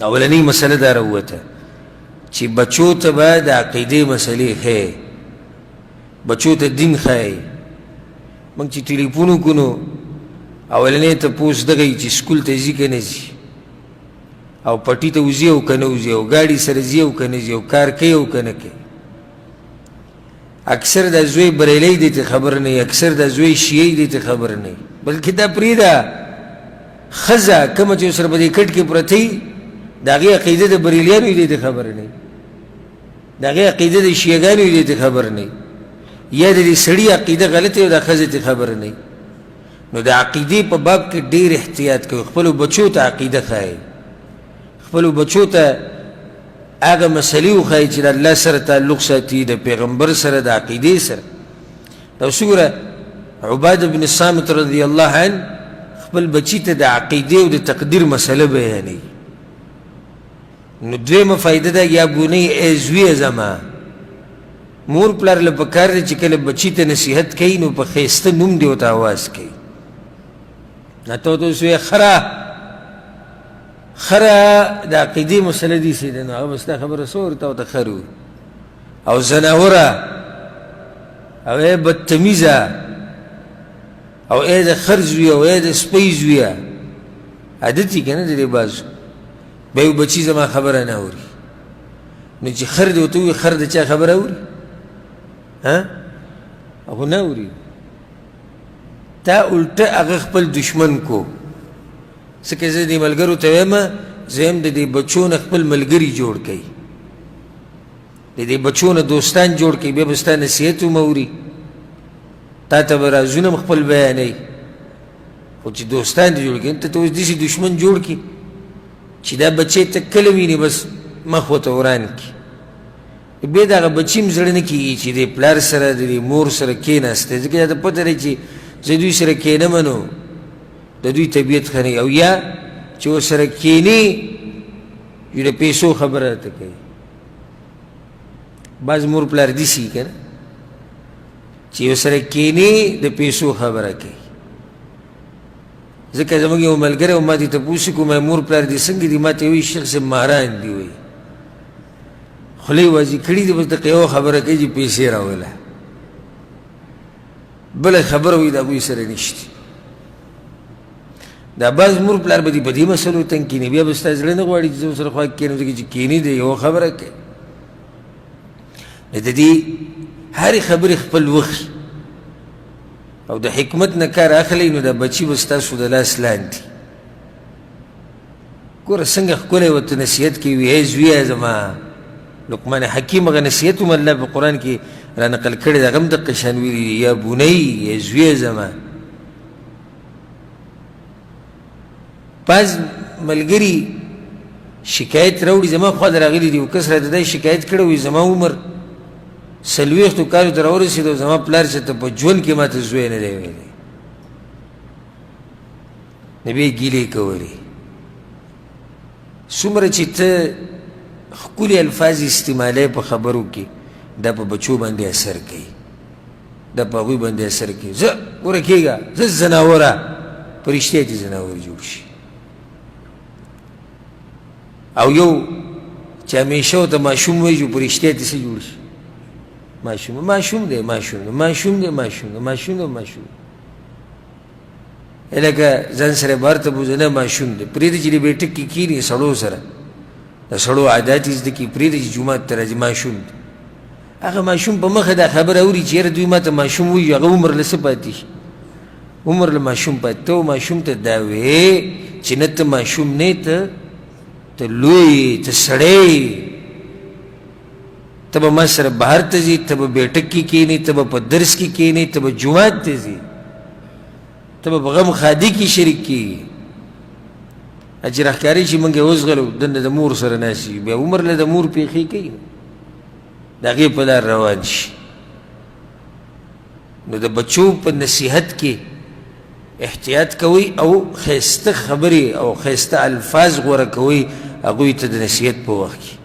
اولنی مسله دا راووته چې بچو ته به د عقیدې مسلې ښیې، بچو ته دین ښیې. موږ چې ټلیفون وکړو اولنی تپوس دغه یي چې سکول ته ځي که نه ځي، او پټي ته وځي او که نه وځي، او ګاډي سره ځي او که نه ځي، او کار کوي او که نه کوي. اکثر دا زوی بریلی دی ته خبر نه، اکثر دا زوی شیعی دی ته خبر نه، بلکې دا پرېږده ښځه کومه چې ورسره په دې کټ کې پرته وي د هغې عقیده د بریلیانو دی ته خبر نه، د هغې عقیده د شیعګانو دی ته خبر نه، یا د دې سړي عقیده غلطه او د ښځې ته خبر نه. نو د عقیدې په باب کې ډېر احتیاط کوي، خپلو بچو ته عقیده ښایي، خپلو بچو ته هغه مسلې وښایي چې د الله سره تعلق ساتي، د پیغمبر سره، د عقیدې سره. دا اوس وګوره عباده بن صامت رضی الله عنه خپل بچي ته د عقیدې او د تقدیر مسله بیانوي. نو دویمه فایده ده یا بنی ای زویه زما، مور پلار له پکار دی چې کله بچي ته نصیحت کوي نو په ښایسته نوم دې ورته آواز کوي. نه ته ورته اوس وایې خره د عقیدې مسله داسې ده، نو هغه به ستا خبره څه ورته ورته خر وي، او زناوره، او ای بدتمیزه، او ای د خر زویه، او ای د سپی زویه. عادت یې که نه د دې بعضو بیا یو بچي زما خبره نه اوري. نو چې خر دې ورته ووایي خر د چا خبره اوري؟ هغه نه اوري. تا الټه هغه خپل دشمن کو. ځکه زه دې ملګرو ته وایم زه هم د دې بچو نه خپل ملګري جوړ کړئ، د دې بچو نه دوستان جوړ کړئ، بیا به ستا نصیحت هم اوري، تا ته به رازونه هم خپل بیانوي. خو چې دوستان دې جوړ کړي ته ته اوس داسې دشمن جوړ کړي چې دا بچی ته کله ویني بس مخ ورته وران کړي، بیا د هغه بچي هم زړه نه کېږي چې د پلار سره د دې مور سره کېناستی، ځکه دا ته پته دی چې زه دوی سره کېنم نو د دوی طبیعت ښه نه، او یا چې ورسره کېني یو د پیسو خبره راته کوي. بعض مور پلار داسې که نه چې ورسره کېني د پیسو خبره کوي. ځکه زموږ یو ملګری و ما دې تپوس وکړو مور پلار دې څنګه دي؟ ما ته یې وایي شیخ صاحب ماران دي، وایي خولې وازي کړي دي، بس دقه یوه خبره کوي چې پیسې راوله، بله خبره وایي د هغوی سره نشته. دا بعض مور پلار به دې په دې مسلو تنګ کښېني، بیا به ستا زړه نه غواړي چې زه ورسره خوا کښېنم، ځکه چې کښېني دی یوه خبره کوي. نو د دې هرې خبرې خپل وخت او د حکمت نه کار اخلئ، نو دا بچي به ستاسو د لاس لاندې. ګوره څنګه ښکلی ورته نصیحت کوي، وایي ای زویه زما. لقمان حکیم هغه نصیحت هم الله په قرآن کې را نقل کړی دی، هغه هم دقه شان ویلي دي یا بنی ای زویه زما. بعض ملګري شکایت راوړي زما خوا ته راغلي دي، یو کس راته دا شکایت کړی وایي زما عمر 40 کالو ته راورسېد او زما پلار چې ته په ژوند کې ما ته زوی نه دی ویلی. نو بیا یې ګیلې کولې. څومره چې ته ښکلي الفاظ استعمالوې په خبرو کې، دا په بچو باندې اثر کوي، دا په هغوی باندې اثر کوي. زه وره کېږه زه زناوره، په رښتیا چې زناور جوړ شي. او یو چې همیشه ورته ماشوم وایي چې په رښتیا چې څه جوړ شي، ماشوم دی لکه ځان سره بار ته بوځه نه ماشوم دی. پرېږده چې د بیټک کې کښېني سړو سره، د سړو عادات یې زده کړي، پرېږده چې جومات ته راځي ماشوم دی. هغه ماشوم په مخه دا خبره اوري چې یاره دوی ما ته ماشوم وایي، هغه عمر له څه پاتې شي؟ عمر له ماشوم پاتې. ته ماشوم ته دا وې چې نه ته ماشوم نه، ته لوی، ته سړی، ته به ما سره بهر ته ځي، ته به بیټک کې کښېني، ته به په درس کې کښېني، ته به جومات ته ځي، ته به په غم خادي کې شریک کېږي. چې راښکاري چې موږ یې وزغلو دننه د مور سره ناست وي، بیا عمر له د مور پېښې کوي، د هغې په لار روان شي. نو د بچو په نصیحت کې احتیاط کوئ او ښایسته خبرې او ښایسته الفاظ غوره کوئ هغوی ته د نصیحت په وخت کې.